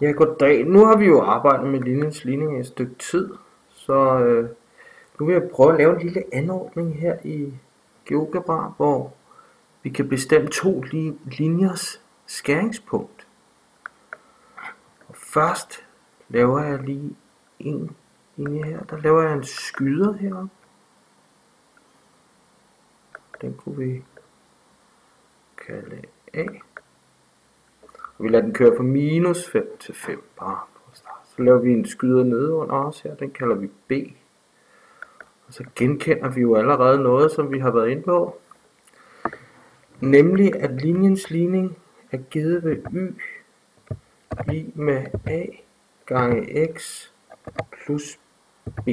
Ja, goddag. Nu har vi jo arbejdet med linjens ligning i et stykke tid, så nu vil jeg prøve at lave en lille anordning her i GeoGebra, hvor vi kan bestemme to linjers skæringspunkt. Og først laver jeg lige en linje her. Der laver jeg en skyder heroppe. Den kunne vi kalde A. Og vi lader den køre fra minus 5 til 5 bare for at starte. Så laver vi en skyder nede under os her, den kalder vi B. Og så genkender vi jo allerede noget, som vi har været inde på. Nemlig at linjens ligning er givet ved y lig med A gange x plus B.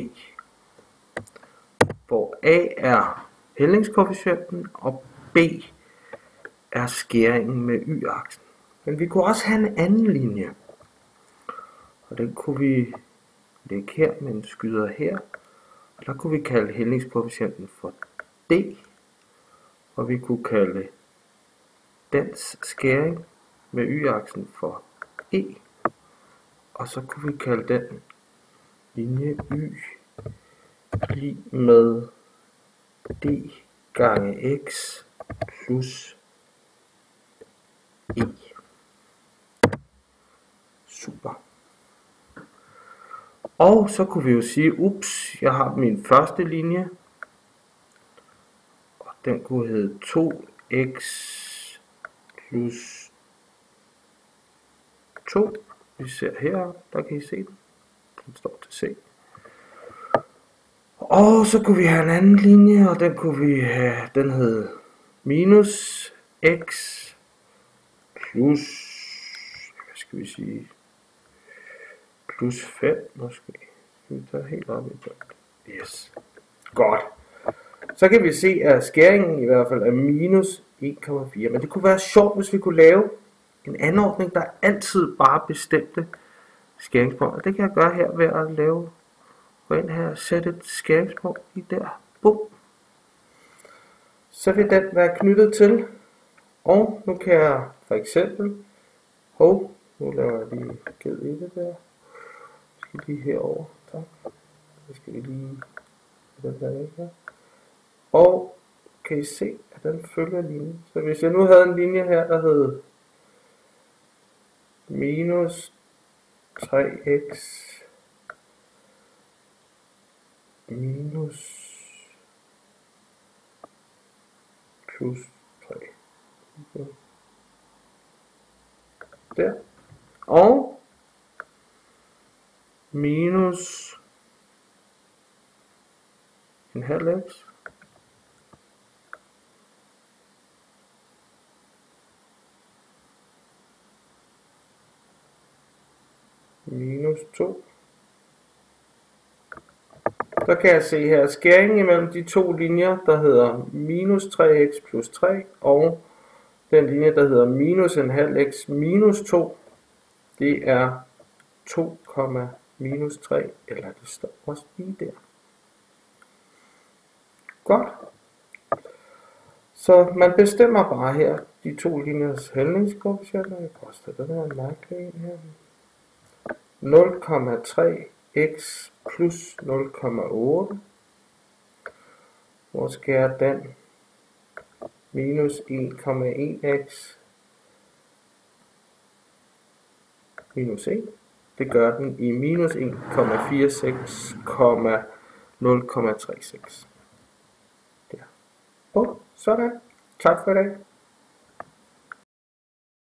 Hvor A er hældningskoefficienten og B er skæringen med y-aksen. Men vi kunne også have en anden linje, og den kunne vi lægge her med en skyder her, og der kunne vi kalde hældningskoefficienten for D, og vi kunne kalde dens skæring med y-aksen for E, og så kunne vi kalde den linje y lig med D gange x plus E. Super. Og så kunne vi jo sige, ups, jeg har min første linje, og den kunne hedde 2x plus 2. Vi ser her, der kan I se den. Den står til C. Og så kunne vi have en anden linje, og den kunne vi have, den hed minus x plus, hvad skal vi sige, plus 5 måske. Skal vi tage helt op i det? Yes. Godt. Så kan vi se, at skæringen i hvert fald er minus 1,4. Men det kunne være sjovt, hvis vi kunne lave en anordning, der altid bare bestemte skæringspunkter. Det kan jeg gøre her ved at lave, gå ind her og sætte et skæringspunkt i der. Bum. Så vil den være knyttet til. Og nu kan jeg for eksempel, nu laver jeg lige ged i det der. Jeg skal lige herover, tak. Så skal vi lige den der væk her. Og kan I se, at den følger linjen. Så hvis jeg nu havde en linje her, der hed minus 3x minus plus 3. Okay. Der. Og minus en halv x minus 2. Så kan jeg se her skæringen imellem de to linjer, der hedder minus 3x plus 3, og den linje, der hedder minus en halv x minus 2, det er 2, minus 3, eller det står også lige der. Godt. Så man bestemmer bare her de to linjers hældningskoefficienter. Det koster den her mærkelig en her. 0,3x plus 0,8. Hvor skærer den minus 1,1x minus 1. Det gør den i minus 1,46, 0,36. Der. Sådan. Tak for i dag.